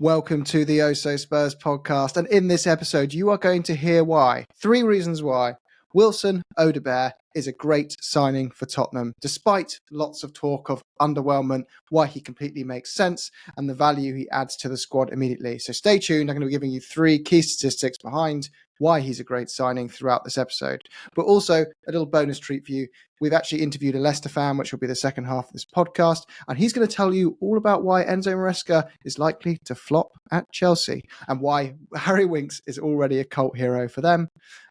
Welcome to the Oh So Spurs podcast. And in this episode, you are going to hear why. 3 reasons why Wilson Odobert is a great signing for Tottenham, despite lots of talk of underwhelmment, why he completely makes sense, and the value he adds to the squad immediately. So stay tuned. I'm going to be giving you 3 key statistics behind why he's a great signing throughout this episode. But also a little bonus treat for you. We've actually interviewed a Leicester fan, which will be the second half of this podcast, and he's going to tell you all about why Enzo Maresca is likely to flop at Chelsea and why Harry Winks is already a cult hero for them,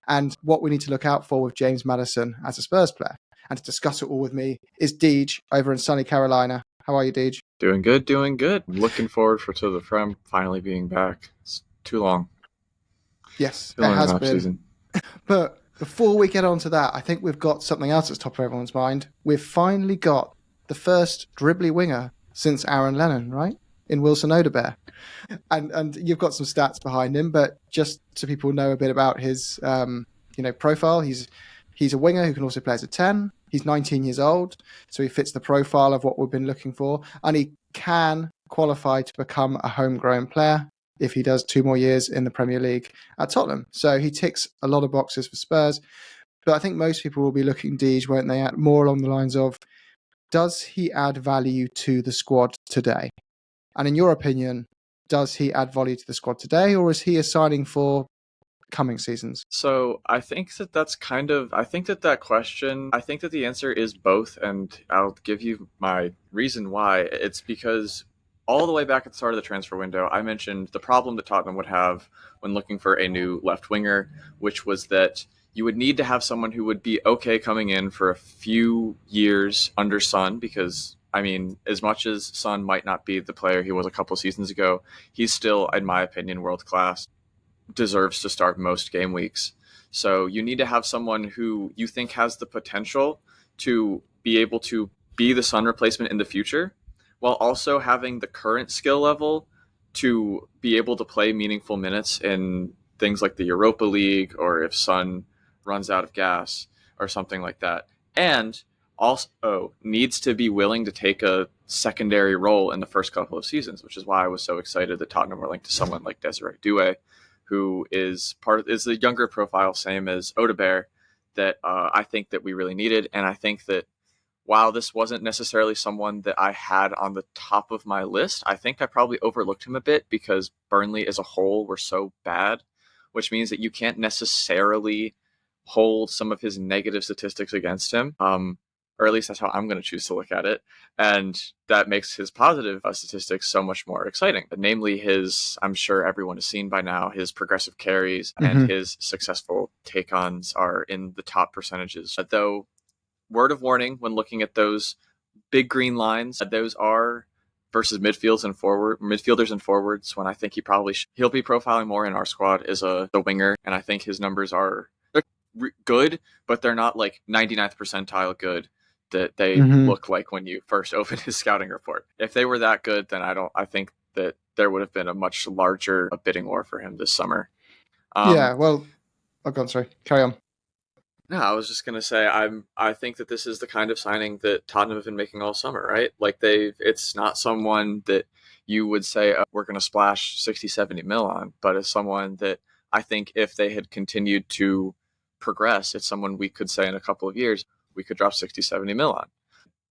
and what we need to look out for with James Maddison as a Spurs player. And to discuss it all with me is Deej over in sunny Carolina. How are you, Deej? Doing good, doing good. Looking forward to the Prem finally being back. It's too long. Yes, Too long it has an been. off-season. But before we get on to that, I think we've got something else that's top of everyone's mind. We've finally got the first dribbly winger since Aaron Lennon, right? In Wilson Odobert. And you've got some stats behind him, but just so people know a bit about his profile, he's a winger who can also play as a 10. He's 19 years old, so he fits the profile of what we've been looking for, and he can qualify to become a homegrown player if he does 2 more years in the Premier League at Tottenham. So he ticks a lot of boxes for Spurs. But I think most people will be looking, Deej, won't they, at more along the lines of, does he add value to the squad today? And in your opinion, does he add value to the squad today, or is he a signing for coming seasons? So I think that question, I think that the answer is both, and I'll give you my reason why. It's because all the way back at the start of the transfer window, I mentioned the problem that Tottenham would have when looking for a new left winger, which was that you would need to have someone who would be okay coming in for a few years under Son, because, I mean, as much as Son might not be the player he was a couple seasons ago, he's still, in my opinion, world-class, deserves to start most game weeks. So you need to have someone who you think has the potential to be able to be the Son replacement in the future, while also having the current skill level to be able to play meaningful minutes in things like the Europa League, or if Son runs out of gas or something like that. And also needs to be willing to take a secondary role in the first couple of seasons, which is why I was so excited that Tottenham were linked to someone like Desiree Doué, who is the younger profile, same as Odobert, that I think that we really needed. And I think that while this wasn't necessarily someone that I had on the top of my list, I think I probably overlooked him a bit because Burnley as a whole were so bad, which means that you can't necessarily hold some of his negative statistics against him. Or at least that's how I'm going to choose to look at it. And that makes his positive statistics so much more exciting. Namely his, I'm sure everyone has seen by now, his progressive carries and his successful take-ons are in the top percentages. Though, word of warning when looking at those big green lines, those are versus midfielders and forwards, when I think he'll be profiling more in our squad as a winger. And I think his numbers are good, but they're not like 99th percentile good that they look like when you first open his scouting report. If they were that good, then I think that there would have been a much larger bidding war for him this summer. Yeah, well, oh God, sorry, carry on. No, I was just gonna say I think that this is the kind of signing that Tottenham have been making all summer, right? Like it's not someone that you would say, oh, we're gonna splash 60, 70 mil on, but it's someone that I think if they had continued to progress, it's someone we could say in a couple of years we could drop 60, 70 mil on.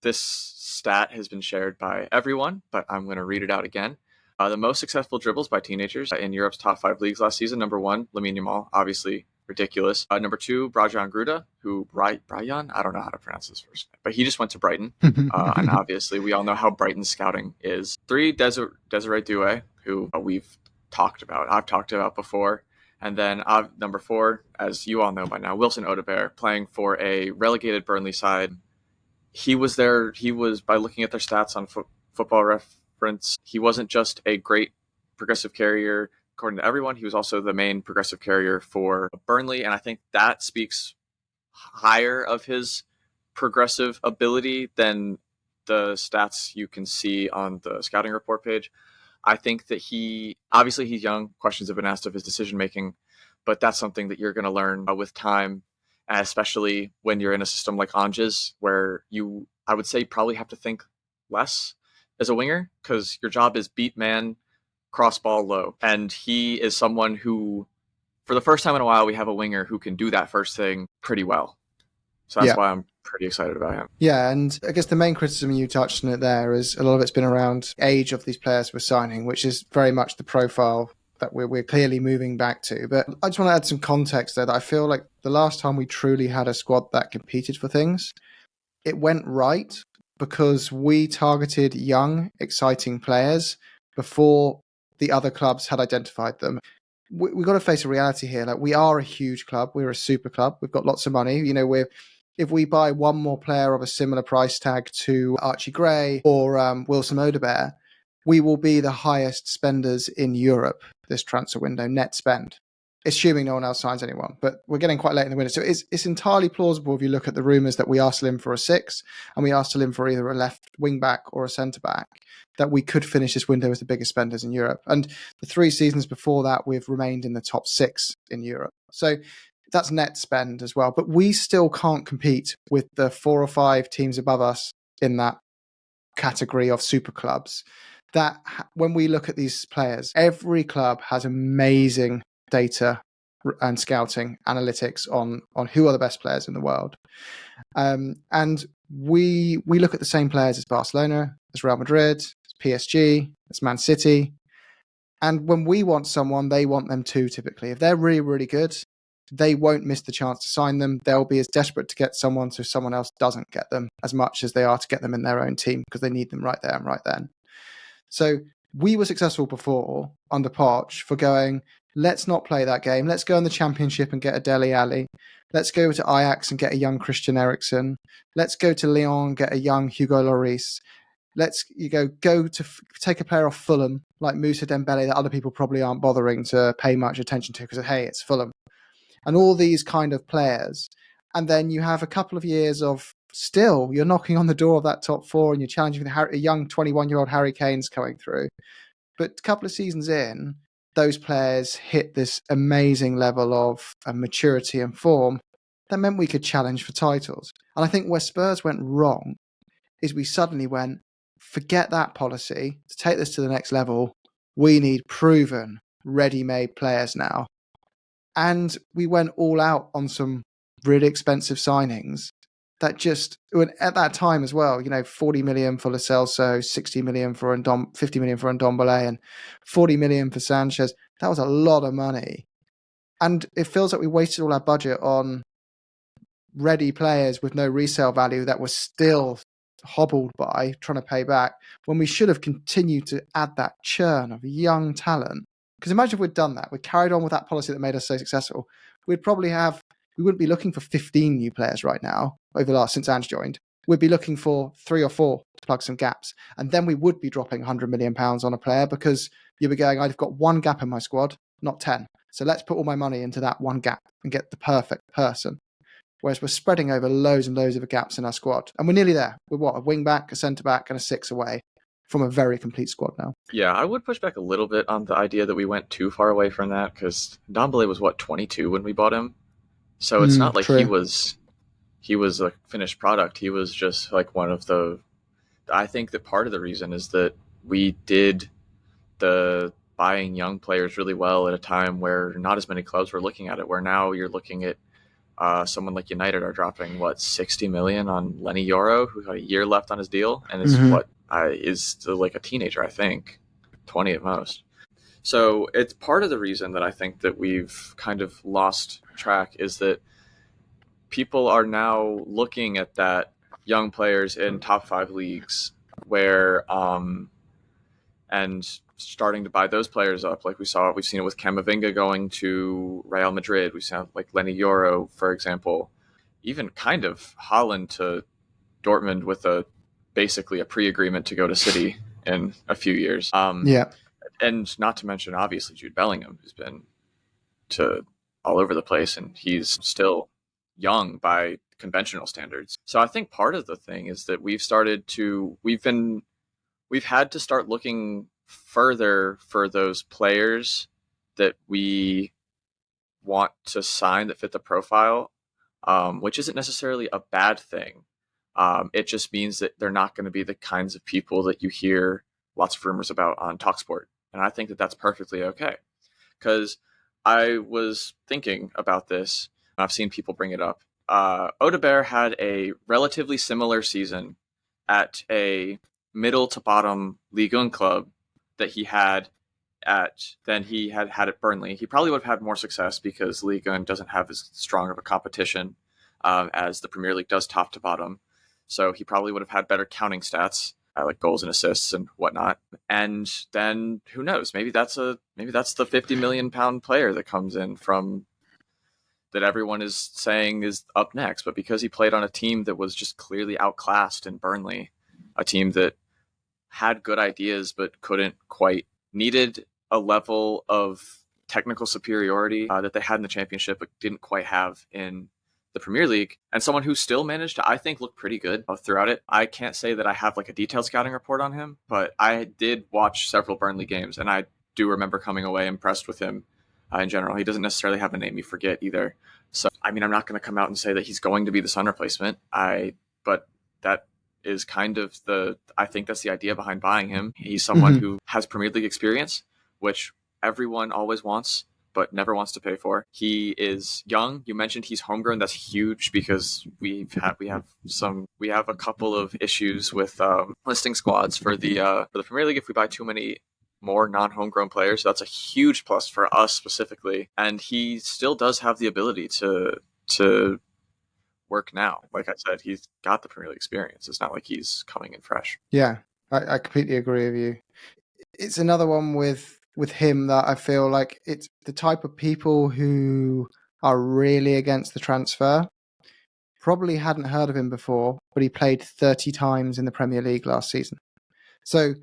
This stat has been shared by everyone, but I'm going to read it out again. The most successful dribbles by teenagers in Europe's top 5 leagues last season. Number 1, Lamine Yamal, obviously ridiculous. Number 2, Brajan Gruda, Brajan, I don't know how to pronounce his first name, but he just went to Brighton. And obviously we all know how Brighton's scouting is. 3, Desiree Doué, who I've talked about before. And then number 4, as you all know by now, Wilson Odobert, playing for a relegated Burnley side. He was, by looking at their stats on Football Reference, he wasn't just a great progressive carrier, according to everyone, he was also the main progressive carrier for Burnley. And I think that speaks higher of his progressive ability than the stats you can see on the scouting report page. I think that obviously he's young. Questions have been asked of his decision-making, but that's something that you're going to learn with time, especially when you're in a system like Ange's, where I would say, probably have to think less as a winger, because your job is beat man, cross ball low. And he is someone who, for the first time in a while, we have a winger who can do that first thing pretty well. So that's Yeah. why I'm pretty excited about him. Yeah, and I guess the main criticism, you touched on it there, is a lot of it's been around age of these players we're signing, which is very much the profile that we're clearly moving back to. But I just want to add some context there, that I feel like the last time we truly had a squad that competed for things, it went right because we targeted young, exciting players before the other clubs had identified them. We've got to face a reality here. Like, we are a huge club. We're a super club. We've got lots of money. If we buy one more player of a similar price tag to Archie Gray or Wilson Odobert, we will be the highest spenders in Europe this transfer window, net spend, assuming no one else signs anyone. But we're getting quite late in the window. So it's entirely plausible, if you look at the rumours, that we are still in for a 6 and we are still in for either a left wing back or a centre back, that we could finish this window as the biggest spenders in Europe. And the 3 seasons before that, we've remained in the top 6 in Europe. So that's net spend as well. But we still can't compete with the 4 or 5 teams above us in that category of super clubs. That when we look at these players, every club has amazing data and scouting analytics on who are the best players in the world. And we look at the same players as Barcelona, as Real Madrid, as PSG, as Man City. And when we want someone, they want them too, typically. If they're really, really good, they won't miss the chance to sign them. They'll be as desperate to get someone so someone else doesn't get them as much as they are to get them in their own team, because they need them right there and right then. So we were successful before under Poch for going, let's not play that game. Let's go in the Championship and get a Dele Alli. Let's go to Ajax and get a young Christian Eriksen. Let's go to Lyon and get a young Hugo Lloris. Let's go to take a player off Fulham like Moussa Dembele that other people probably aren't bothering to pay much attention to because, hey, it's Fulham. And all these kind of players. And then you have a couple of years of still, you're knocking on the door of that top 4 and you're challenging a young 21-year-old Harry Kane's coming through. But a couple of seasons in, those players hit this amazing level of maturity and form that meant we could challenge for titles. And I think where Spurs went wrong is we suddenly went, forget that policy. To take this to the next level, we need proven, ready-made players now. And we went all out on some really expensive signings that just, at that time as well, 40 million for Lo Celso, 60 million for 50 million for Ndombele, and 40 million for Sanchez. That was a lot of money. And it feels like we wasted all our budget on ready players with no resale value that were still hobbled by trying to pay back, when we should have continued to add that churn of young talent. Because imagine if we'd done that, we'd carried on with that policy that made us so successful, we wouldn't be looking for 15 new players right now since Ange joined. We'd be looking for 3 or 4 to plug some gaps. And then we would be dropping £100 million on a player, because you'd be going, I've got one gap in my squad, not 10. So let's put all my money into that one gap and get the perfect person. Whereas we're spreading over loads and loads of gaps in our squad. And we're nearly there. We're a wing back, a centre back, and a 6 away from a very complete squad now. Yeah, I would push back a little bit on the idea that we went too far away from that, because Ndombele was 22 when we bought him, so it's not like true. he was a finished product. He was just like one of the. I think that part of the reason is that we did the buying young players really well at a time where not as many clubs were looking at it. Where now you're looking at someone like United are dropping 60 million on Lenny Yoro, who got a year left on his deal and is is still like a teenager, I think, 20 at most. So it's part of the reason that I think that we've kind of lost track, is that people are now looking at that young players in top 5 leagues where and starting to buy those players up. Like we've seen it with Camavinga going to Real Madrid. We've seen like Lenny Yoro, for example, even kind of Haaland to Dortmund with basically a pre-agreement to go to City in a few years. And not to mention, obviously, Jude Bellingham, who's been to all over the place, and he's still young by conventional standards. So I think part of the thing is that we've had to start looking further for those players that we want to sign that fit the profile, which isn't necessarily a bad thing. It just means that they're not going to be the kinds of people that you hear lots of rumors about on TalkSport. And I think that that's perfectly okay. Because I was thinking about this, and I've seen people bring it up. Odobert had a relatively similar season at a middle to bottom Ligue 1 club that he had at Burnley. He probably would have had more success because Ligue 1 doesn't have as strong of a competition as the Premier League does top to bottom. So he probably would have had better counting stats, like goals and assists and whatnot. And then who knows? Maybe that's the £50 million player that comes in from that everyone is saying is up next. But because he played on a team that was just clearly outclassed in Burnley, a team that had good ideas but couldn't quite needed a level of technical superiority that they had in the Championship but didn't quite have in the Premier League, and someone who still managed to, I think, look pretty good throughout it. I can't say that I have like a detailed scouting report on him, but I did watch several Burnley games, and I do remember coming away impressed with him in general. He doesn't necessarily have a name you forget either. So, I mean, I'm not going to come out and say that he's going to be the Son replacement. But that is kind of I think that's the idea behind buying him. He's someone who has Premier League experience, which everyone always wants, but never wants to pay for. He is young. You mentioned he's homegrown. That's huge because we have a couple of issues with listing squads for the Premier League if we buy too many more non-homegrown players. So that's a huge plus for us specifically. And he still does have the ability to work now. Like I said, he's got the Premier League experience. It's not like he's coming in fresh. Yeah, I completely agree with you. It's another one with him that I feel like it's the type of people who are really against the transfer. Probably hadn't heard of him before, but he played 30 times in the Premier League last season. So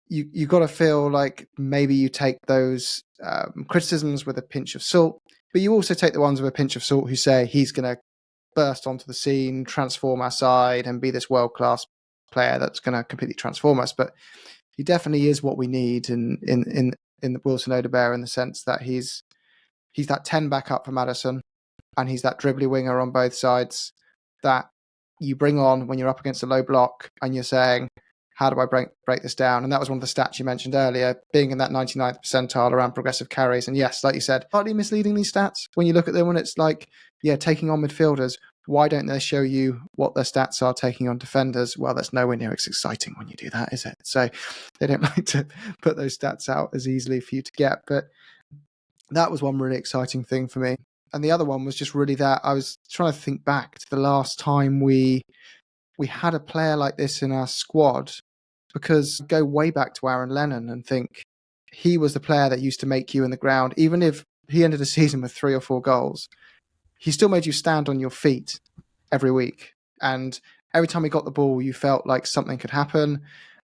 you got to feel like maybe you take those criticisms with a pinch of salt, but you also take the ones with a pinch of salt who say he's going to burst onto the scene, transform our side, and be this world-class player that's going to completely transform us. But he definitely is what we need in the Wilson Odobert in the sense that he's that 10 back up for Maddison, and he's that dribbly winger on both sides that you bring on when you're up against a low block and you're saying, how do I break this down? And that was one of the stats you mentioned earlier, being in that 99th percentile around progressive carries. And yes, like you said, partly misleading these stats when you look at them when it's like, yeah, taking on midfielders. Why don't they show you what their stats are taking on defenders? Well, that's nowhere near as exciting when you do that, is it? So they don't like to put those stats out as easily for you to get. But that was one really exciting thing for me. And the other one was just really that I was trying to think back to the last time we had a player like this in our squad, because go way back to Aaron Lennon and think he was the player that used to make you in the ground. Even if he ended the season with 3 or 4 goals, he still made you stand on your feet every week. And every time he got the ball, you felt like something could happen.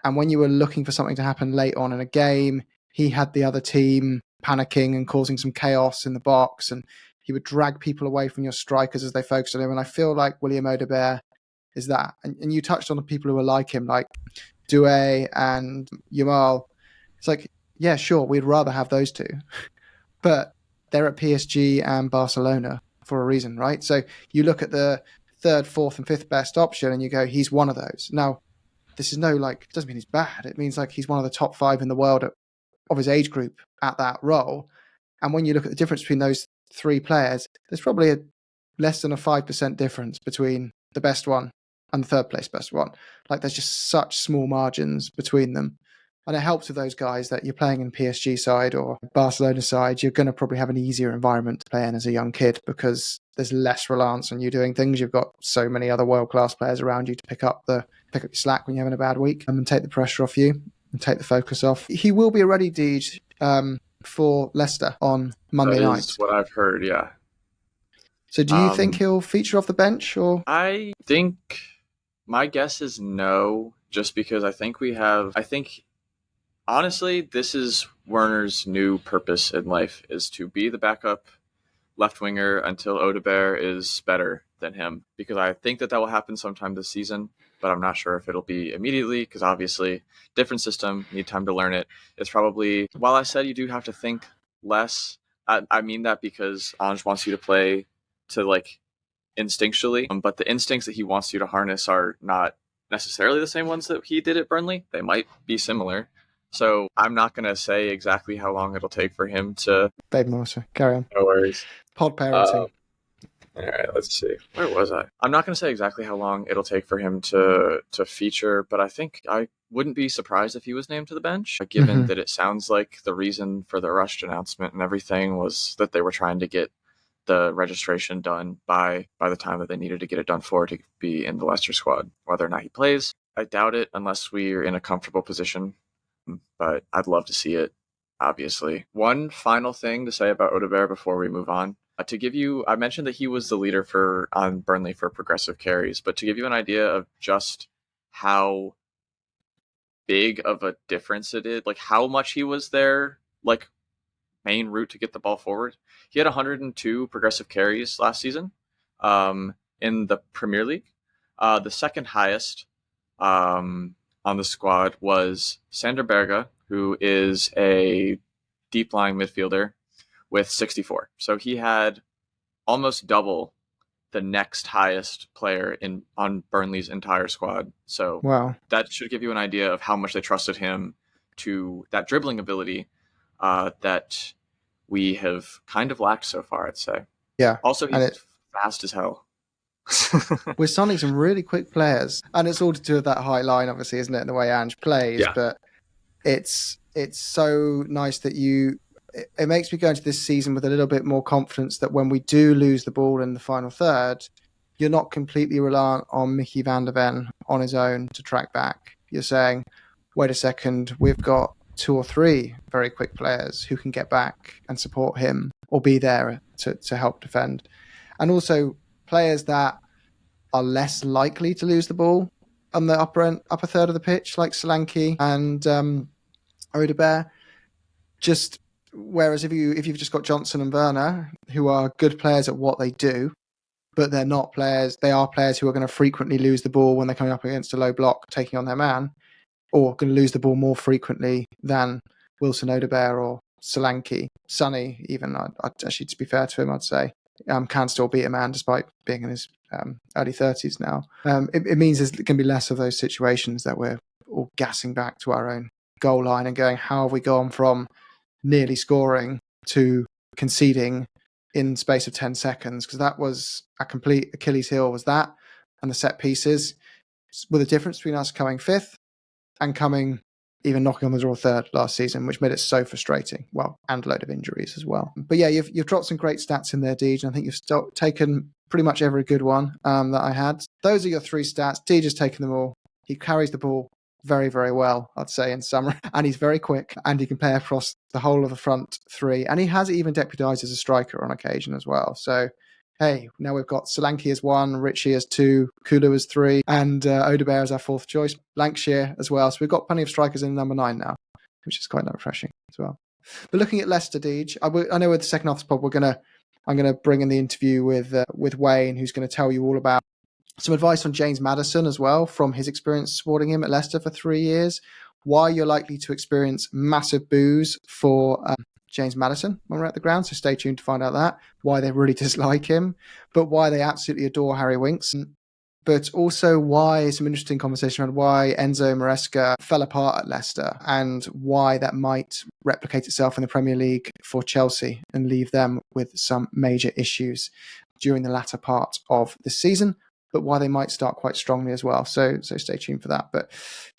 And when you were looking for something to happen late on in a game, he had the other team panicking and causing some chaos in the box. And he would drag people away from your strikers as they focused on him. And I feel like William Odobert is that. And you touched on the people who are like him, like Doué and Yamal. It's like, yeah, sure, we'd rather have those two. But they're at PSG and Barcelona for a reason, right? So you look at the 3rd, 4th, and 5th best option and you go, he's one of those. Now, this is it doesn't mean he's bad. It means like he's one of the top 5 in the world of his age group at that role. And when you look at the difference between those 3 players, there's probably less than a 5% difference between the best one and the 3rd place best one. Like there's just such small margins between them. And it helps with those guys that you're playing in PSG side or Barcelona side. You're going to probably have an easier environment to play in as a young kid because there's less reliance on you doing things. You've got so many other world-class players around you to pick up your slack when you're having a bad week and take the pressure off you and take the focus off. He will be a ready Deej for Leicester on Monday night. That is what I've heard, yeah. So do you think he'll feature off the bench? Or I think my guess is no, just because I think honestly, this is Werner's new purpose in life, is to be the backup left winger until Odobert is better than him, because I think that will happen sometime this season, but I'm not sure if it'll be immediately, because obviously different system, need time to learn it. It's probably, while I said you do have to think less, I mean that because Ange wants you to play to like instinctually, but the instincts that he wants you to harness are not necessarily the same ones that he did at Burnley. They might be similar. So I'm not going to say exactly how long it'll take for him to. Dave Morse, carry on. No worries. Pod parenting. All right, let's see. Where was I? I'm not going to say exactly how long it'll take for him to feature, but I think I wouldn't be surprised if he was named to the bench, given that it sounds like the reason for the rushed announcement and everything was that they were trying to get the registration done by the time that they needed to get it done for to be in the Leicester squad. Whether or not he plays, I doubt it unless we're in a comfortable position, but I'd love to see it, obviously. One final thing to say about Odobert before we move on. To give you, I mentioned that he was the leader on Burnley for progressive carries, but to give you an idea of just how big of a difference it is, like how much he was their like main route to get the ball forward. He had 102 progressive carries last season in the Premier League. The second highest on the squad was Sander Berge, who is a deep lying midfielder with 64. So he had almost double the next highest player on Burnley's entire squad. So Wow. that should give you an idea of how much they trusted him to that dribbling ability that we have kind of lacked so far, I'd say. Yeah. Also, he's fast as hell. We're signing some really quick players, and it's all to do with that high line, obviously, isn't it? And the way Ange plays, Yeah. But it's so nice that it makes me go into this season with a little bit more confidence that when we do lose the ball in the final third, you're not completely reliant on Mickey van der Ven on his own to track back. You're saying, wait a second, we've got 2 or 3 very quick players who can get back and support him or be there to help defend. And also players that are less likely to lose the ball on the upper third of the pitch, like Solanke and Odobert. Just whereas if you've just got Johnson and Werner, who are good players at what they do, but they're not players. They are players who are going to frequently lose the ball when they're coming up against a low block, taking on their man, or going to lose the ball more frequently than Wilson Odobert or Solanke. Sonny, even, actually, to be fair to him, I'd say, can still beat a man despite being in his early 30s now. It means there's going to be less of those situations that we're all gassing back to our own goal line and going, how have we gone from nearly scoring to conceding in space of 10 seconds? Because that was a complete Achilles heel, was that, and the set pieces, with a difference between us coming 5th and coming even knocking on the door 3rd last season, which made it so frustrating. Well, and a load of injuries as well. But yeah, you've dropped some great stats in there, Deej, and I think you've taken pretty much every good one that I had. Those are your 3 stats. Deej has taken them all. He carries the ball very, very well, I'd say, in summary. And he's very quick, and he can play across the whole of the front 3. And he has even deputised as a striker on occasion as well. So, hey, now we've got Solanke as 1, Ritchie as 2, Kulu as 3, and Odobert as our 4th choice, Lancashire as well. So we've got plenty of strikers in number 9 now, which is quite refreshing as well. But looking at Leicester, Deej, I know with the second half of the pod, I'm going to bring in the interview with Wayne, who's going to tell you all about some advice on James Maddison as well, from his experience supporting him at Leicester for 3 years, why you're likely to experience massive boos for James Maddison when we're at the ground, so stay tuned to find out that, why they really dislike him, but why they absolutely adore Harry Winks, but also why some interesting conversation around why Enzo Maresca fell apart at Leicester and why that might replicate itself in the Premier League for Chelsea and leave them with some major issues during the latter part of the season, but why they might start quite strongly as well. So stay tuned for that. But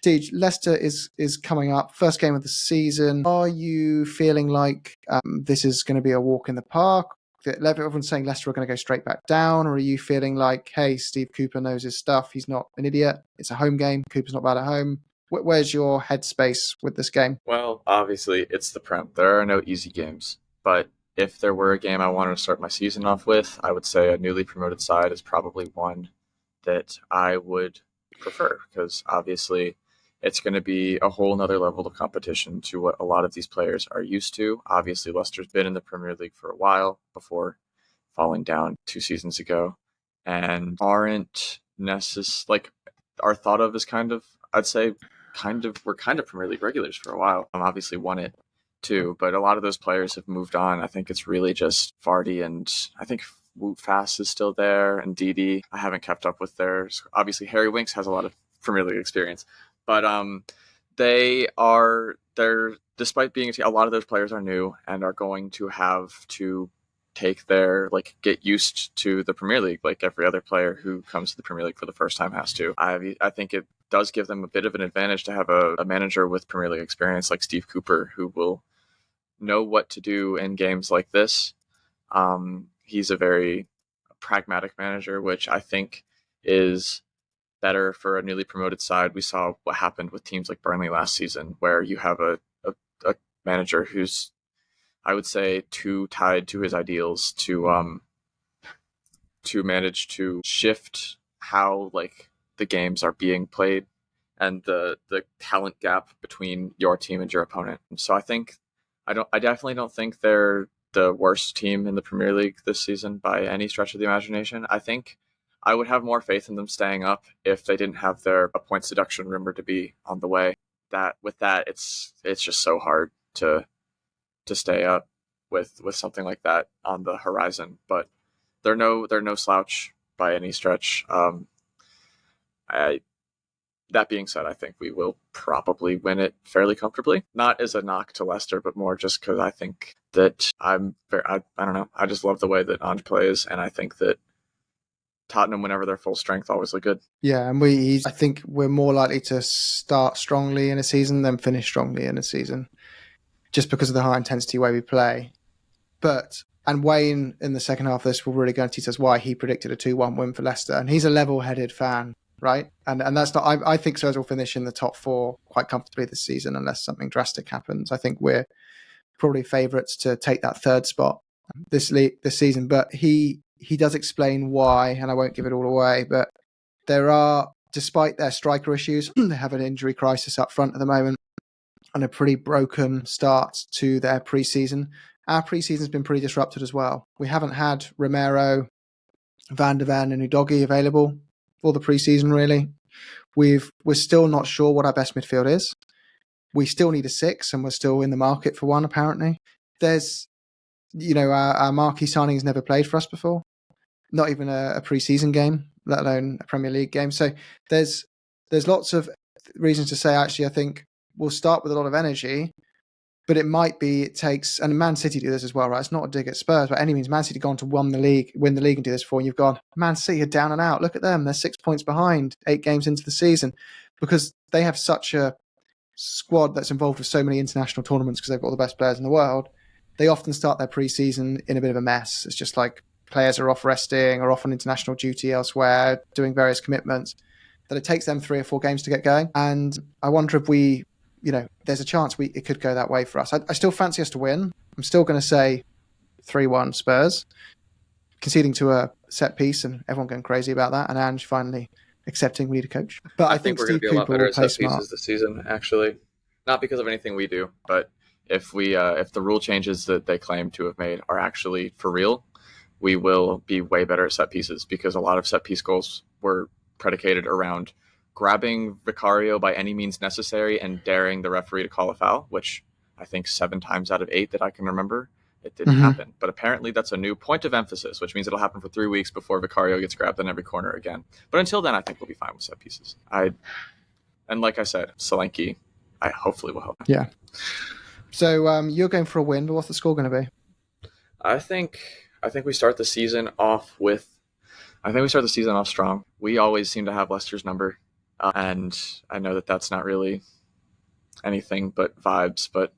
Deej, Leicester is coming up, first game of the season. Are you feeling like this is going to be a walk in the park? Everyone's saying Leicester are going to go straight back down, or are you feeling like, hey, Steve Cooper knows his stuff, he's not an idiot, it's a home game, Cooper's not bad at home? Where's your headspace with this game? Well, obviously, it's the Prem. There are no easy games, but if there were a game I wanted to start my season off with, I would say a newly promoted side is probably one that I would prefer, because obviously it's going to be a whole nother level of competition to what a lot of these players are used to. Obviously, Leicester's been in the Premier League for a while before falling down 2 seasons ago, and aren't are thought of as I'd say we're kind of Premier League regulars for a while. Obviously won it too, but a lot of those players have moved on. I think it's really just Vardy, and I think Wout Fass is still there, and Didi. I haven't kept up with theirs. Obviously, Harry Winks has a lot of Premier League experience, but they're despite being a lot of those players are new and are going to have to take their get used to the Premier League like every other player who comes to the Premier League for the first time has to. I think it does give them a bit of an advantage to have a manager with Premier League experience like Steve Cooper, who will know what to do in games like this. He's a very pragmatic manager, which I think is better for a newly promoted side. We saw what happened with teams like Burnley last season, where you have a manager who's, I would say, too tied to his ideals to manage to shift how the games are being played and the talent gap between your team and your opponent. So I definitely don't think they're the worst team in the Premier League this season by any stretch of the imagination. I think I would have more faith in them staying up if they didn't have their points deduction rumored to be on the way. It's just so hard to stay up with something like that on the horizon. But they're no slouch by any stretch. That being said, I think we will probably win it fairly comfortably. Not as a knock to Leicester, but more just because I think that I don't know. I just love the way that Ange plays, and I think that Tottenham, whenever they're full strength, always look good. Yeah, and I think we're more likely to start strongly in a season than finish strongly in a season, just because of the high intensity way we play. And Wayne in the second half of this will really go and teach us why he predicted a 2-1 win for Leicester, and he's a level-headed fan. Right, and that's not. I think Spurs will finish in the top 4 quite comfortably this season, unless something drastic happens. I think we're probably favourites to take that 3rd spot this season. But he does explain why, and I won't give it all away. But there are, despite their striker issues, they have an injury crisis up front at the moment, and a pretty broken start to their pre-season. Our pre-season's been pretty disrupted as well. We haven't had Romero, Van de Ven, and Udogie available for the pre-season, really. We're still not sure what our best midfield is. We still need a 6, and we're still in the market for one, apparently. There's, our marquee signing has never played for us before. Not even a pre-season game, let alone a Premier League game. So there's lots of reasons to say, actually, I think we'll start with a lot of energy, but it takes, and Man City do this as well, right? It's not a dig at Spurs by any means. Man City gone to win the league and do this before, and you've gone, Man City are down and out. Look at them. They're 6 points behind 8 games into the season, because they have such a squad that's involved with so many international tournaments because they've got all the best players in the world. They often start their pre-season in a bit of a mess. It's just like players are off resting or off on international duty elsewhere, doing various commitments, that it takes them 3 or 4 games to get going. And I wonder if there's a chance it could go that way for us. I still fancy us to win. I'm still going to say 3-1 Spurs, conceding to a set piece and everyone going crazy about that, and Ange finally accepting we need a coach. But I think we're going Steve to be a lot Cooper better will at play set pieces smart this season, actually. Not because of anything we do, but if the rule changes that they claim to have made are actually for real, we will be way better at set pieces, because a lot of set piece goals were predicated around grabbing Vicario by any means necessary and daring the referee to call a foul, which I think 7 times out of 8 that I can remember, it didn't happen. But apparently that's a new point of emphasis, which means it'll happen for 3 weeks before Vicario gets grabbed in every corner again. But until then, I think we'll be fine with set pieces. And like I said, Solanke, I hopefully will help. Yeah. So you're going for a win, but what's the score going to be? I think we start the season off strong. We always seem to have Leicester's number. And I know that that's not really anything but vibes, but,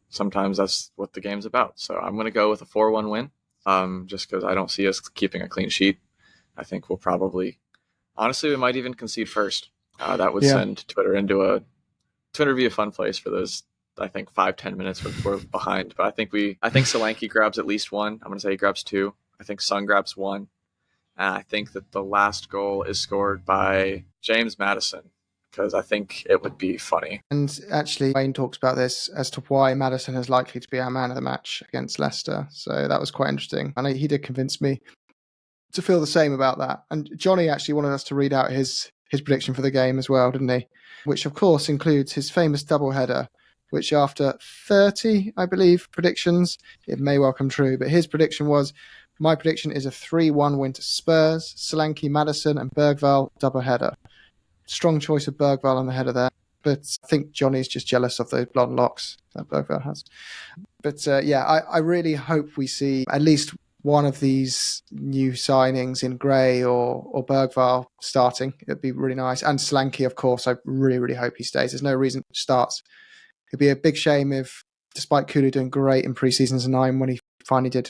sometimes that's what the game's about. So I'm going to go with a 4-1 win, just because I don't see us keeping a clean sheet. I think we'll probably, honestly, we might even concede first. That would send Twitter be a fun place for those, I think, 5-10 minutes before we're behind. But I think Solanke grabs at least 1. I'm going to say he grabs 2. I think Son grabs 1. And I think that the last goal is scored by James Maddison, because I think it would be funny. And actually, Wayne talks about this as to why Maddison is likely to be our man of the match against Leicester. So that was quite interesting. And he did convince me to feel the same about that. And Johnny actually wanted us to read out his prediction for the game as well, didn't he? Which, of course, includes his famous double header, which after 30, I believe, predictions, it may well come true. But his prediction was, my prediction is a 3-1 win to Spurs, Solanke, Maddison and Bergvall double header. Strong choice of Bergvall on the header there. But I think Johnny's just jealous of those blonde locks that Bergvall has. But I really hope we see at least one of these new signings in Gray or Bergvall starting. It'd be really nice. And Solanke, of course, I really, really hope he stays. There's no reason he starts. It'd be a big shame if, despite Kulu doing great in pre-season as a 9, when he finally did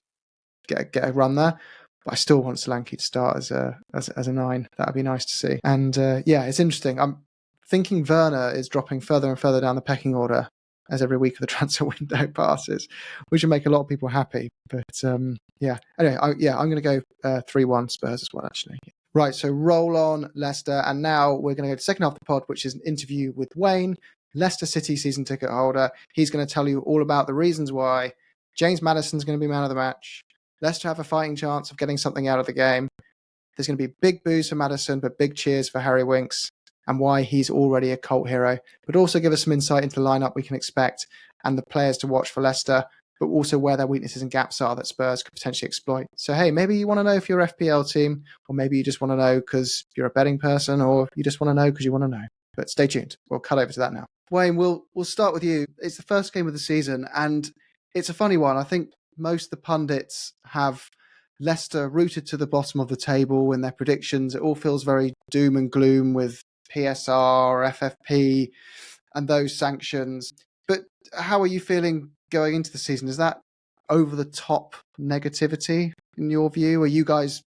get a run there, but I still want Solanke to start as a 9. That would be nice to see. And it's interesting. I'm thinking Werner is dropping further and further down the pecking order as every week of the transfer window passes, which will make a lot of people happy. But anyway, I'm going to go 3-1 Spurs as well, actually. Right, so roll on Leicester. And now we're going to go to the second half of the pod, which is an interview with Wayne, Leicester City season ticket holder. He's going to tell you all about the reasons why James Maddison's going to be man of the match. Leicester have a fighting chance of getting something out of the game. There's going to be big boos for Maddison, but big cheers for Harry Winks, and why he's already a cult hero. But also give us some insight into the lineup we can expect and the players to watch for Leicester, but also where their weaknesses and gaps are that Spurs could potentially exploit. So, hey, maybe you want to know if you're FPL team, or maybe you just want to know because you're a betting person, or you just want to know because you want to know. But stay tuned. We'll cut over to that now. Wayne, we'll start with you. It's the first game of the season, and it's a funny one. I think most of the pundits have Leicester rooted to the bottom of the table in their predictions. It all feels very doom and gloom with PSR, FFP, and those sanctions. But how are you feeling going into the season? Is that over the top negativity in your view? Are you guys,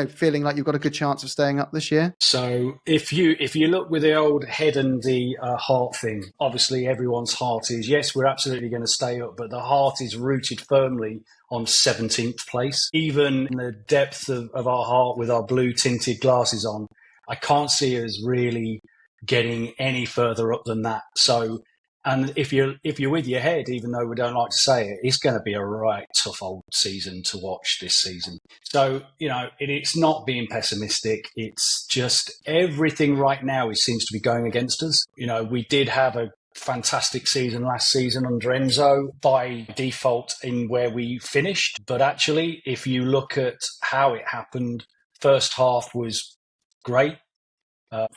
feeling like you've got a good chance of staying up this year? So if you look with the old head and the heart thing, obviously everyone's heart is, yes, we're absolutely going to stay up, but the heart is rooted firmly on 17th place. Even in the depth of our heart with our blue tinted glasses on, I can't see us really getting any further up than that. So, and if you're with your head, even though we don't like to say it, it's going to be a right tough old season to watch this season. So, it's not being pessimistic. It's just everything right now seems to be going against us. We did have a fantastic season last season under Enzo by default in where we finished. But actually, if you look at how it happened, first half was great.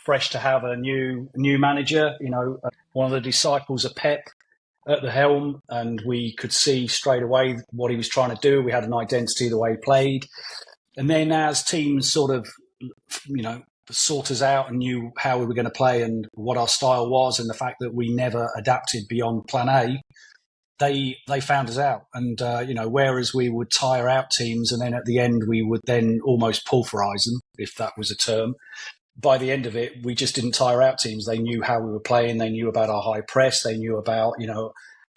Fresh to have a new manager, one of the disciples of Pep at the helm, and we could see straight away what he was trying to do. We had an identity the way he played. And then as teams sort of, sort us out and knew how we were going to play and what our style was, and the fact that we never adapted beyond plan A, they found us out. And, whereas we would tire out teams and then at the end we would then almost pulverize them, if that was a term, by the end of it, we just didn't tire out teams. They knew how we were playing. They knew about our high press. They knew about,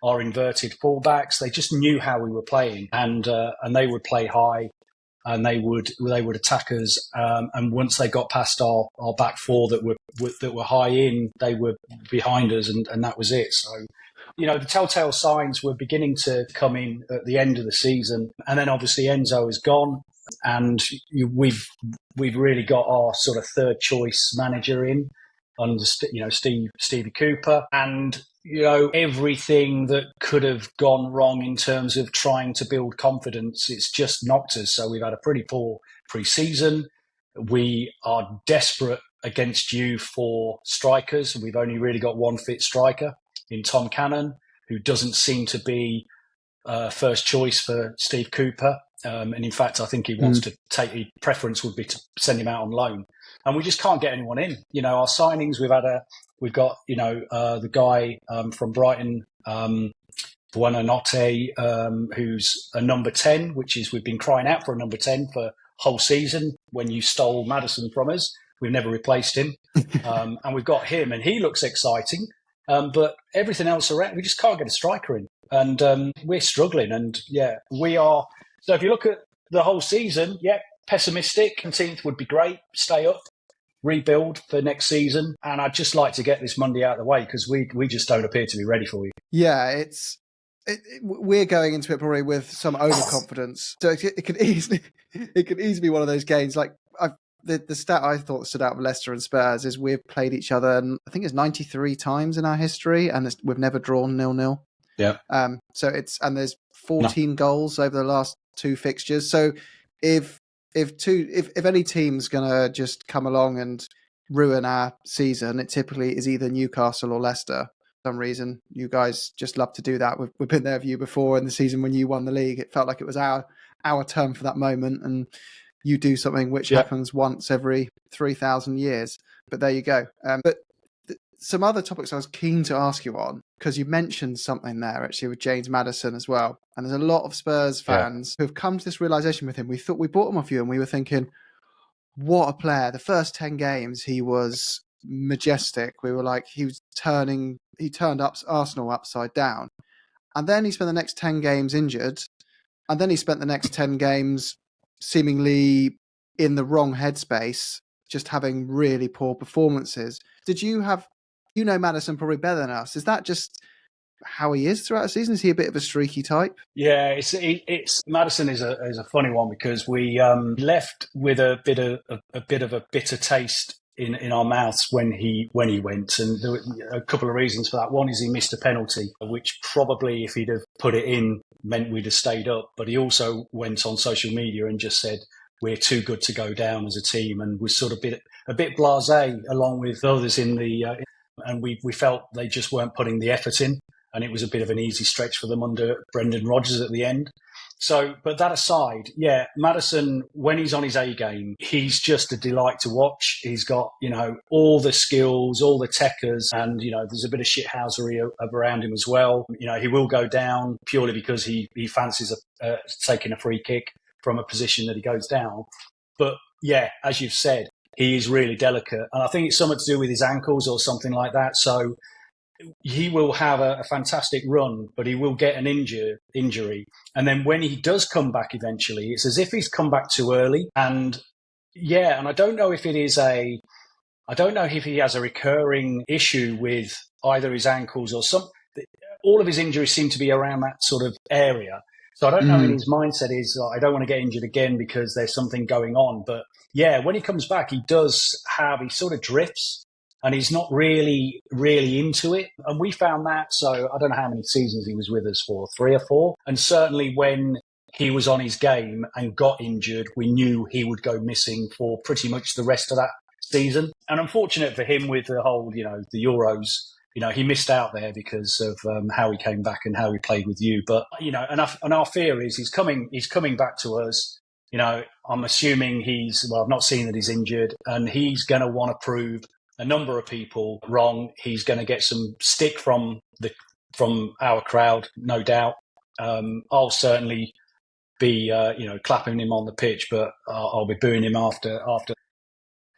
our inverted fullbacks. They just knew how we were playing, and they would play high, and they would attack us. And once they got past our back four that were high in, they were behind us, and that was it. So, the telltale signs were beginning to come in at the end of the season, and then obviously Enzo is gone. And we've really got our sort of third choice manager in under Stevie Cooper, and everything that could have gone wrong in terms of trying to build confidence, it's just knocked us. So we've had a pretty poor pre-season. We are desperate against you for strikers. We've only really got one fit striker in Tom Cannon, who doesn't seem to be first choice for Steve Cooper. And in fact, I think he wants to his preference would be to send him out on loan. And we just can't get anyone in. Our signings, we've got the guy from Brighton, Buonanotte, who's a number 10, we've been crying out for a number 10 for whole season. When you stole Maddison from us, we've never replaced him. And we've got him, and he looks exciting. But everything else around, we just can't get a striker in. And we're struggling. And we are. So if you look at the whole season, pessimistic. 17th would be great. Stay up, rebuild for next season. And I'd just like to get this Monday out of the way because we just don't appear to be ready for you. Yeah, we're going into it probably with some overconfidence. So it could easily be one of those games. Like the stat I thought stood out of Leicester and Spurs is we've played each other, I think it's 93 times in our history, and we've never drawn 0-0. Yeah. So there's 14 goals over the last 2 fixtures. So if any team's gonna just come along and ruin our season, it typically is either Newcastle or Leicester. For some reason, you guys just love to do that. We've been there with you before in the season when you won the league. It felt like it was our turn for that moment, and you do something which happens once every 3,000 years. But there you go. But some other topics I was keen to ask you on, because you mentioned something there actually with James Maddison as well. And there's a lot of Spurs fans who have come to this realization with him. We thought we bought him off you and we were thinking, what a player. The first 10 games, he was majestic. We were like, he turned up Arsenal upside down. And then he spent the next 10 games injured. And then he spent the next 10 games seemingly in the wrong headspace, just having really poor performances. Did you have, Maddison probably better than us. Is that just how he is throughout the season? Is he a bit of a streaky type? Yeah, it's Maddison is a funny one because we left with a bit of a bitter taste in our mouths when he went, and there were a couple of reasons for that. One is he missed a penalty, which probably if he'd have put it in meant we'd have stayed up. But he also went on social media and just said we're too good to go down as a team, and was sort of a bit blasé along with others in the and we felt they just weren't putting the effort in. And it was a bit of an easy stretch for them under Brendan Rodgers at the end. So, but that aside, Maddison, when he's on his A game, he's just a delight to watch. He's got, all the skills, all the techers, and, there's a bit of shithousery around him as well. He will go down purely because he fancies taking a free kick from a position that he goes down. But as you've said, he is really delicate. And I think it's something to do with his ankles or something like that. So, he will have a fantastic run, but he will get an injury. And then when he does come back eventually, it's as if he's come back too early. And I don't know if he has a recurring issue with either his ankles or all of his injuries seem to be around that sort of area. So I don't know if his mindset is, I don't want to get injured again because there's something going on. But when he comes back, he sort of drifts. And he's not really into it. And we found that. So I don't know how many seasons he was with us for, 3 or 4. And certainly when he was on his game and got injured, we knew he would go missing for pretty much the rest of that season. And unfortunate for him with the whole, the Euros, he missed out there because of how he came back and how he played with you. But, and our fear is he's coming back to us. I'm assuming I've not seen that he's injured, and he's going to want to prove a number of people wrong. He's going to get some stick from our crowd, no doubt. I'll certainly be, clapping him on the pitch, but I'll be booing him after.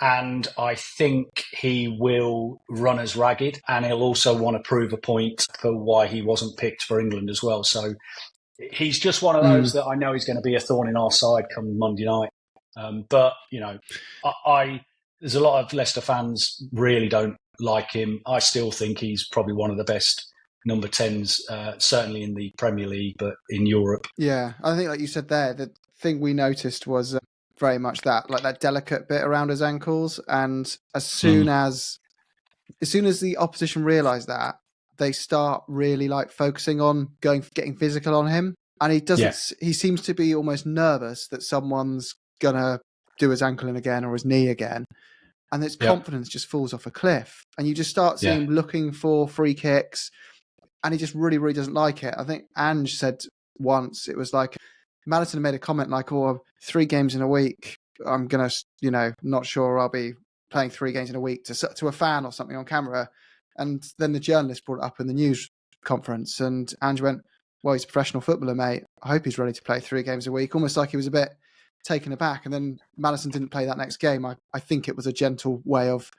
And I think he will run us ragged, and he'll also want to prove a point for why he wasn't picked for England as well. So he's just one of those that I know is going to be a thorn in our side come Monday night. But there's a lot of Leicester fans really don't like him. I still think he's probably one of the best number 10s, certainly in the Premier League, but in Europe. Yeah, I think like you said there, the thing we noticed was very much that, like that delicate bit around his ankles. And as soon as the opposition realise that, they start really like focusing on getting physical on him. And he seems to be almost nervous that someone's going to do his ankle in again or his knee again. And his confidence just falls off a cliff. And you just start seeing him looking for free kicks. And he just really, really doesn't like it. I think Ange said once, it was like, Maddison made a comment like, 3 games in a week. I'm going to, not sure I'll be playing 3 games in a week to a fan or something on camera. And then the journalist brought it up in the news conference. And Ange went, well, he's a professional footballer, mate. I hope he's ready to play 3 games a week. Almost like he was a bit taken aback. And then Maddison didn't play that next game. I think it was a gentle way of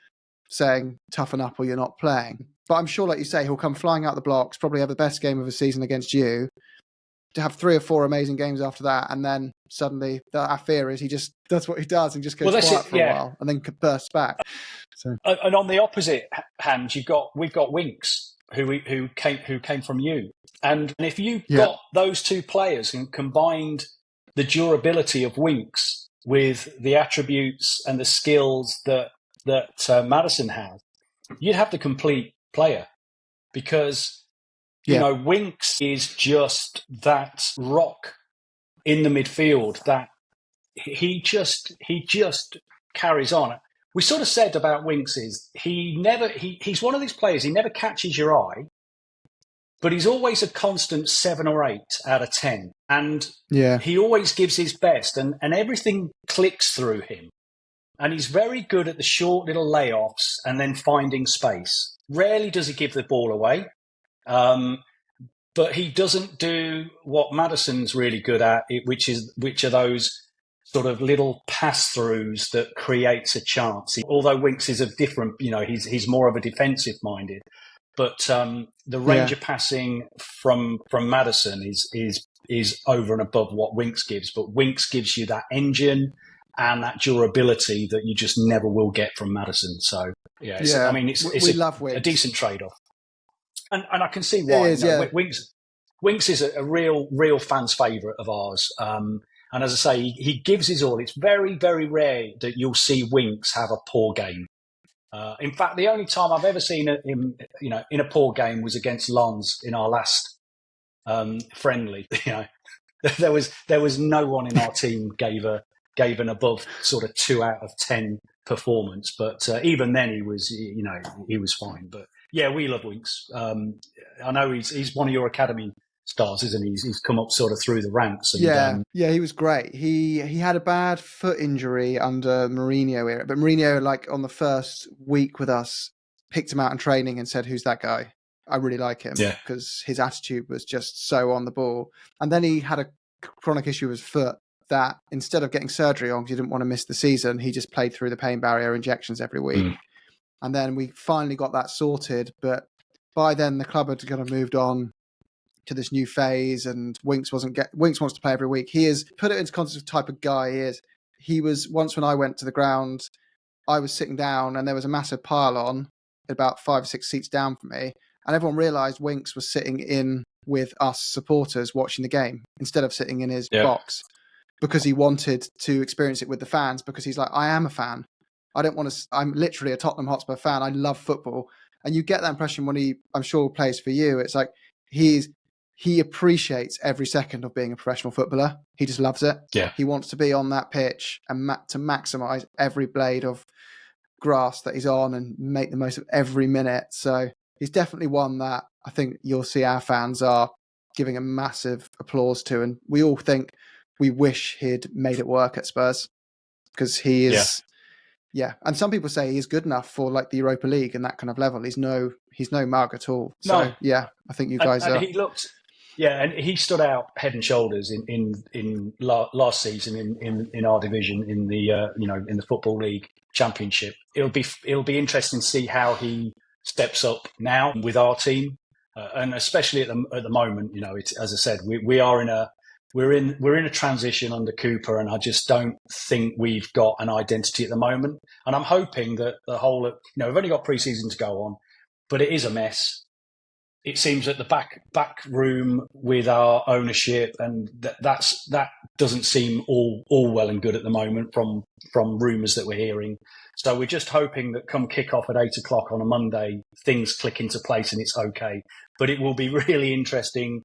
saying toughen up or you're not playing. But I'm sure, like you say, he'll come flying out the blocks, probably have the best game of the season against you, to have 3 or 4 amazing games after that, and then suddenly our fear is he just does what he does and just goes quiet for a while and then bursts back. So. And on the opposite hand, we've got Winks who came from you, and if you got those 2 players and combined the durability of Winks with the attributes and the skills that Maddison has, you'd have the complete player, because Winks is just that rock in the midfield that he just carries on. we sort of said about Winks is he's one of these players, he never catches your eye, but he's always a constant 7 or 8 out of 10. And he always gives his best, and everything clicks through him. And he's very good at the short little layoffs and then finding space. Rarely does he give the ball away. But he doesn't do what Maddison's really good at, which are those sort of little pass-throughs that creates a chance. Although Winks is a different, he's more of a defensive minded. But the range of passing from Maddison is over and above what Winks gives. But Winks gives you that engine and that durability that you just never will get from Maddison. So I mean, it's a decent trade-off. And I can see why. Winks is a real fan's favourite of ours. And as I say, he gives his all. It's very, very rare that you'll see Winks have a poor game. In fact, the only time I've ever seen him, in a poor game was against Lens in our last friendly. There was no one in our team gave an above sort of 2 out of 10 performance, but even then he was fine. But yeah, we love Winks. I know he's one of your academy stars, isn't he? He's come up sort of through the ranks. And, he was great. He had a bad foot injury under Mourinho era, but Mourinho, like on the first week with us, picked him out in training and said, "Who's that guy? I really like him," because his attitude was just so on the ball. And then he had a chronic issue with his foot that instead of getting surgery on because he didn't want to miss the season, he just played through the pain barrier injections every week. And then we finally got that sorted, but by then the club had kind of moved on to this new phase, and Winks wants to play every week. He is, put it into context of the type of guy he is. He was, once when I went to the ground, I was sitting down and there was a massive pylon about 5 or 6 seats down from me, and everyone realised Winks was sitting in with us supporters watching the game instead of sitting in his box, because he wanted to experience it with the fans, because he's like, I am a fan. I don't want to, I'm literally a Tottenham Hotspur fan. I love football. And you get that impression when he, I'm sure, plays for you. It's like he appreciates every second of being a professional footballer. He just loves it. Yeah. He wants to be on that pitch and to maximise every blade of grass that he's on and make the most of every minute. So he's definitely one that I think you'll see our fans are giving a massive applause to. And we all think we wish he'd made it work at Spurs, because he is... Yeah, and some people say he's good enough for like the Europa League and that kind of level. He's no mug at all. So I think you guys are. He looked, and he stood out head and shoulders in last season in our division in the in the Football League Championship. It'll be interesting to see how he steps up now with our team, and especially at the moment. As I said, we're in a transition under Cooper, and I just don't think we've got an identity at the moment. And I'm hoping that the whole, we've only got pre-season to go on, but it is a mess. It seems that the back room with our ownership, and that doesn't seem all well and good at the moment from rumours that we're hearing. So we're just hoping that come kick-off at 8:00 on a Monday, things click into place and it's okay. But it will be really interesting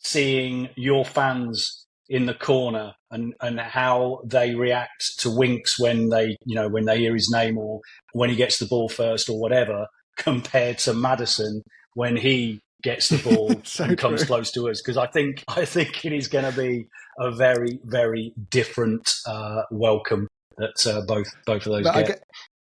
seeing your fans in the corner and how they react to Winks when they hear his name or when he gets the ball first or whatever, compared to Maddison when he gets the ball and comes close to us. Because I think it is going to be a very, very different welcome that both of those get.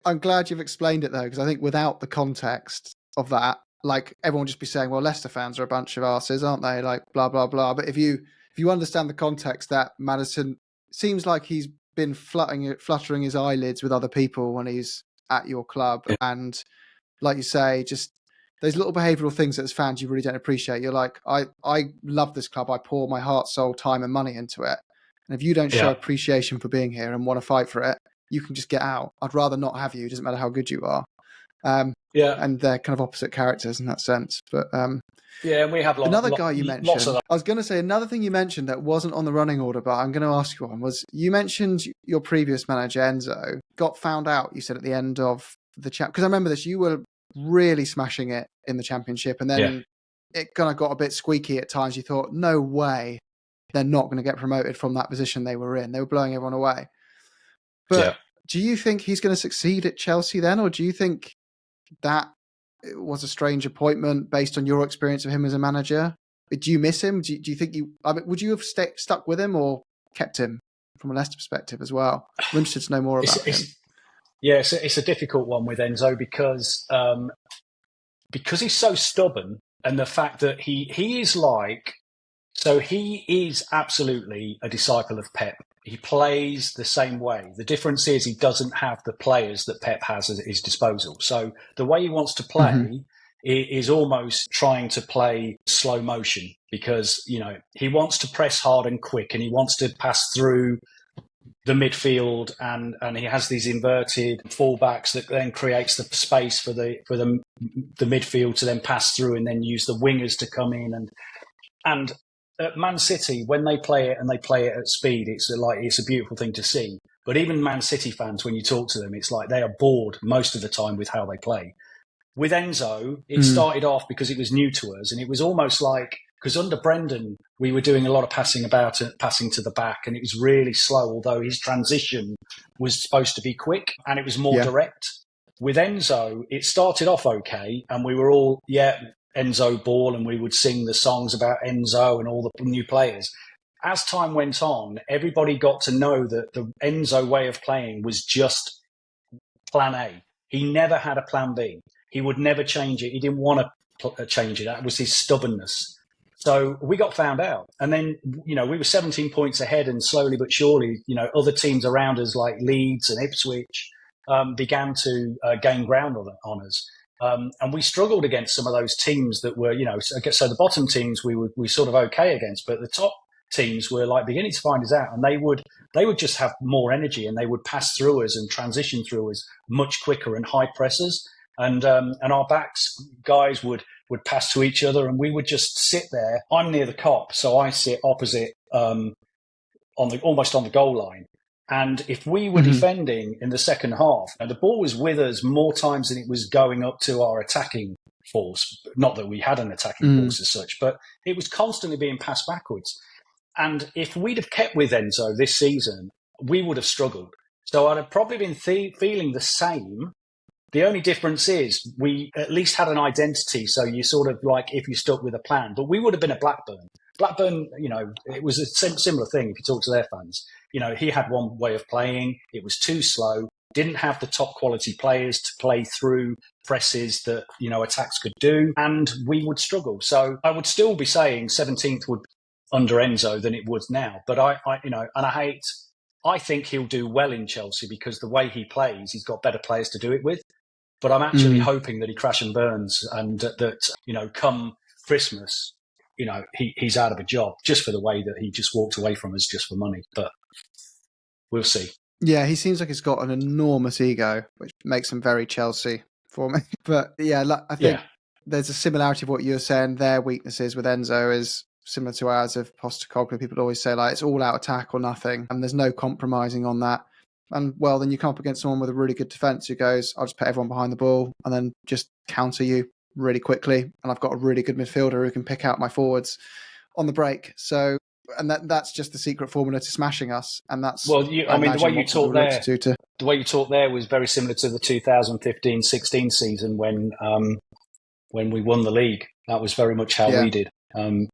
I'm glad you've explained it though, because I think without the context of that, like everyone would just be saying, well, Leicester fans are a bunch of arses, aren't they? Like blah, blah, blah. But if you understand the context, that Maddison seems like he's been fluttering his eyelids with other people when he's at your club. Yeah. And like you say, just those little behavioural things that as fans you really don't appreciate. You're like, I love this club. I pour my heart, soul, time and money into it. And if you don't show appreciation for being here and want to fight for it, you can just get out. I'd rather not have you. It doesn't matter how good you are. And they're kind of opposite characters in that sense. But and we have another guy you mentioned. I was going to say another thing you mentioned that wasn't on the running order, but I'm going to ask you on, was you mentioned your previous manager Enzo got found out. You said at the end of the because I remember this. You were really smashing it in the Championship, and then it kind of got a bit squeaky at times. You thought, no way, they're not going to get promoted from that position they were in. They were blowing everyone away. But Do you think he's going to succeed at Chelsea then, or do you think that was a strange appointment based on your experience of him as a manager? Do you miss him? Do you think would you have stuck with him or kept him from a Leicester perspective as well? I'm interested to know more about him. It's a difficult one with Enzo because he's so stubborn, and the fact that he is absolutely a disciple of Pep. He plays the same way. The difference is he doesn't have the players that Pep has at his disposal. So the way he wants to play is almost trying to play slow motion because, he wants to press hard and quick, and he wants to pass through the midfield, and he has these inverted fullbacks that then creates the space for the midfield to then pass through, and then use the wingers to come in and at Man City, when they play it and they play it at speed, it's a beautiful thing to see. But even Man City fans, when you talk to them, it's like they are bored most of the time with how they play. With Enzo, it started off because it was new to us, and it was almost like, because under Brendan, we were doing a lot of passing to the back, and it was really slow, although his transition was supposed to be quick, and it was more direct. With Enzo, it started off okay, and we were all, Enzo ball, and we would sing the songs about Enzo and all the new players. As time went on, everybody got to know that the Enzo way of playing was just plan A. He never had a plan B. He would never change it. He didn't want to change it. That was his stubbornness. So we got found out. And then, we were 17 points ahead, and slowly but surely, other teams around us like Leeds and Ipswich began to gain ground on us. And we struggled against some of those teams that were, so the bottom teams we sort of okay against, but the top teams were like beginning to find us out, and they would just have more energy, and they would pass through us and transition through us much quicker and high pressers. And our backs guys would pass to each other, and we would just sit there. I'm near the cop, so I sit opposite almost on the goal line. And if we were defending in the second half, and the ball was with us more times than it was going up to our attacking force, not that we had an attacking force as such, but it was constantly being passed backwards. And if we'd have kept with Enzo this season, we would have struggled. So I'd have probably been feeling the same. The only difference is we at least had an identity. So you sort of like, if you stuck with a plan, but we would have been a Blackburn. Blackburn, it was a similar thing. If you talk to their fans, he had one way of playing. It was too slow, didn't have the top quality players to play through presses that, attacks could do. And we would struggle. So I would still be saying 17th would under Enzo than it would now. But I think he'll do well in Chelsea because the way he plays, he's got better players to do it with. But I'm actually hoping that he crash and burns, and that come Christmas, he's out of a job just for the way that he just walked away from us just for money. But we'll see. Yeah, he seems like he's got an enormous ego, which makes him very Chelsea for me. But I think there's a similarity of what you're saying. Their weaknesses with Enzo is similar to ours of Postecoglou. People always say it's all out attack or nothing, and there's no compromising on that. And then you come up against someone with a really good defence who goes, I'll just put everyone behind the ball and then just counter you really quickly. And I've got a really good midfielder who can pick out my forwards on the break. So, and that's just the secret formula to smashing us. And that's the way you talked there was very similar to the 2015-16 season when we won the league. That was very much how we did. And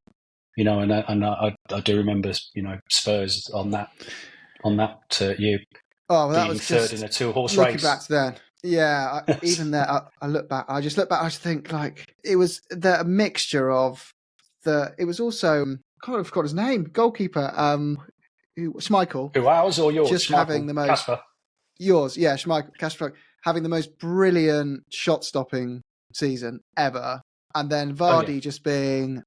I do remember Spurs on that year. Oh, well, that being was third just in a two-horse looking race. back to then. Yeah, even there, I look back. I just think it was a mixture of it was also, I can't forgot his name, goalkeeper, Schmeichel. Who, ours or yours? Just Schmeichel, having the most Kasper. Yours, yeah, Schmeichel, Kasper, having the most brilliant shot-stopping season ever, and then Vardy just being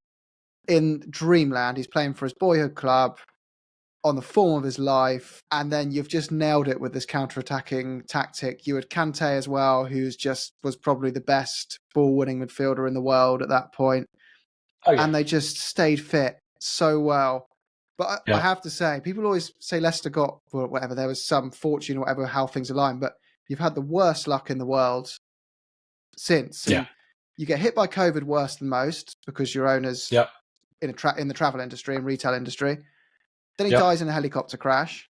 in dreamland. He's playing for his boyhood club, on the form of his life, and then you've just nailed it with this counter-attacking tactic. You had Kante as well, was probably the best ball-winning midfielder in the world at that point. And they just stayed fit so well. But I have to say, people always say Leicester got whatever, there was some fortune or whatever, how things aligned, but you've had the worst luck in the world since. And you get hit by COVID worse than most because your owner's in the travel industry and retail industry. Then he dies in a helicopter crash,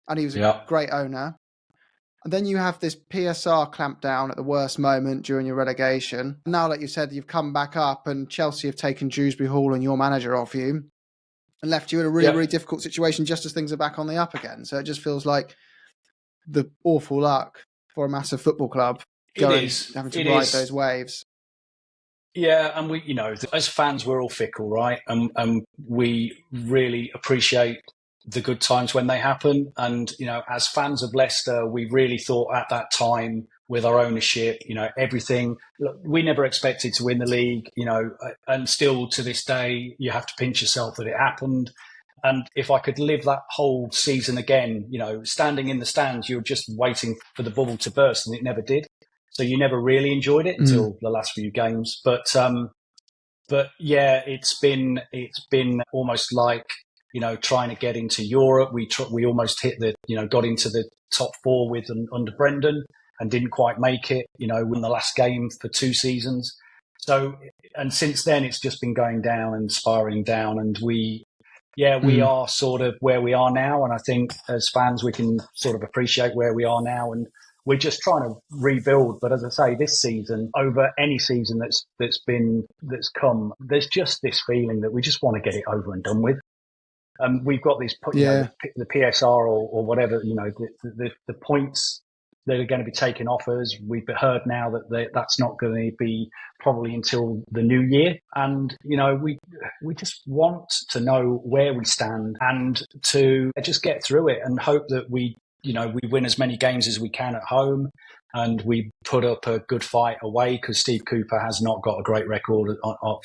and he was a great owner. And then you have this PSR clampdown at the worst moment during your relegation. Now, like you said, you've come back up and Chelsea have taken Dewsbury Hall and your manager off you and left you in a really, really difficult situation just as things are back on the up again. So it just feels like the awful luck for a massive football club having to ride those waves. Yeah, and we, as fans, we're all fickle, right? And we really appreciate the good times when they happen. And, as fans of Leicester, we really thought at that time with our ownership, everything. Look, we never expected to win the league, and still to this day, you have to pinch yourself that it happened. And if I could live that whole season again, standing in the stands, you're just waiting for the bubble to burst, and it never did. So you never really enjoyed it until the last few games. But yeah, it's been almost like, trying to get into Europe. We almost hit got into the top four under Brendan and didn't quite make it, win the last game for 2 seasons. So, and since then it's just been going down and spiraling down, and we are sort of where we are now. And I think as fans, we can sort of appreciate where we are now, and we're just trying to rebuild. But as I say, this season, over any season that's come, there's just this feeling that we just want to get it over and done with. We've got these, the PSR or whatever, the points that are going to be taken off us. We've heard now that that's not going to be probably until the new year. And, we just want to know where we stand and to just get through it and hope that we win as many games as we can at home, and we put up a good fight away, because Steve Cooper has not got a great record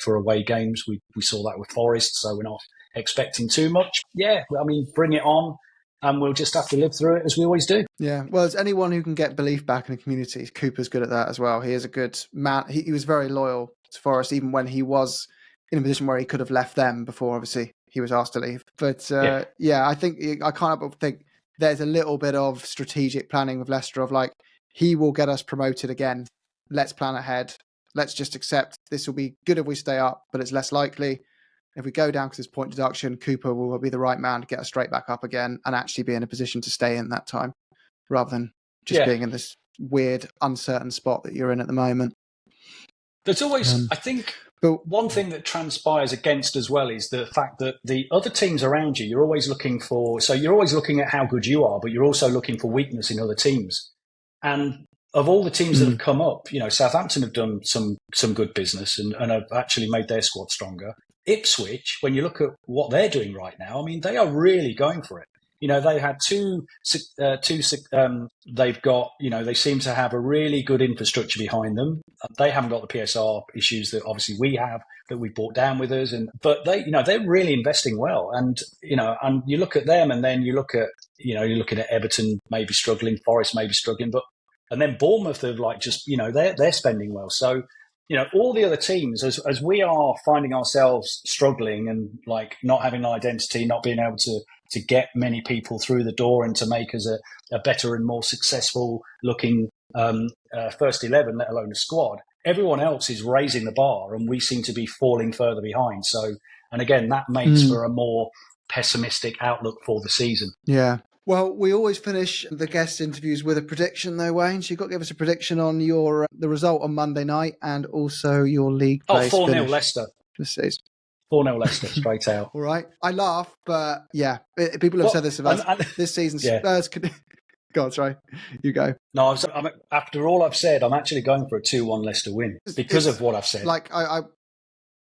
for away games. We saw that with Forest, so we're not expecting too much. Yeah, I mean, bring it on, and we'll just have to live through it as we always do. Yeah, well, as anyone who can get belief back in the community, Cooper's good at that as well. He is a good man. He was very loyal to Forest, even when he was in a position where he could have left them before, obviously, he was asked to leave. But I think I can't help but think there's a little bit of strategic planning with Leicester of like, he will get us promoted again. Let's plan ahead. Let's just accept this will be good if we stay up, but it's less likely. If we go down to this point deduction, Cooper will be the right man to get us straight back up again and actually be in a position to stay in that time, rather than just being in this weird, uncertain spot that you're in at the moment. There's always, I think, one thing that transpires against as well is the fact that the other teams around you, you're always looking at how good you are, but you're also looking for weakness in other teams. And of all the teams that have come up, Southampton have done some good business and have actually made their squad stronger. Ipswich, when you look at what they're doing right now, I mean, they are really going for it. They had they've got, they seem to have a really good infrastructure behind them. They haven't got the PSR issues that obviously we have, that we brought down with us. But they're really investing well. And you look at them, and then you're looking at Everton maybe struggling, Forest maybe struggling, and then Bournemouth are like they're spending well. So, all the other teams, as we are finding ourselves struggling and like not having an identity, not being able to get many people through the door and to make us a better and more successful looking first 11, let alone a squad, everyone else is raising the bar and we seem to be falling further behind. So, and again, that makes for a more pessimistic outlook for the season. Yeah. Well, we always finish the guest interviews with a prediction, though, Wayne. So you've got to give us a prediction on the result on Monday night and also your league place. 4-0 Leicester. This season. 4-0 Leicester, straight out. All right. I laugh, but yeah, people have said this about this season. Spurs could... God, sorry. You go. No, after all I've said, I'm actually going for a 2-1 Leicester win because of what I've said. Like,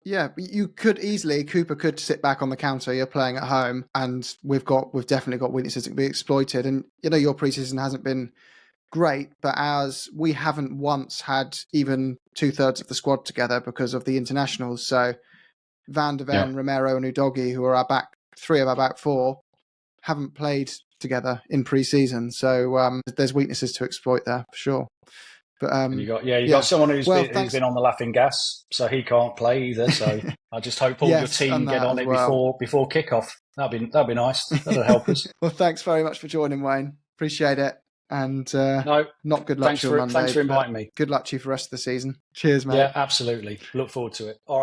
yeah, Cooper could sit back on the counter. You're playing at home, and we've definitely got weaknesses that can be exploited. And your preseason hasn't been great, but ours, we haven't once had even 2/3 of the squad together because of the internationals. So Van de Ven, Romero, and Udogie, who are three of our back four, haven't played together in pre-season. So there's weaknesses to exploit there for sure. But you got someone who's been on the laughing gas, so he can't play either. So I just hope all your team get on it before kickoff. That'd be nice. That'll help us. Well, thanks very much for joining, Wayne. Appreciate it. And not good luck to you on Monday. Thanks for inviting me. Good luck to you for the rest of the season. Cheers, mate. Yeah, absolutely. Look forward to it. All right.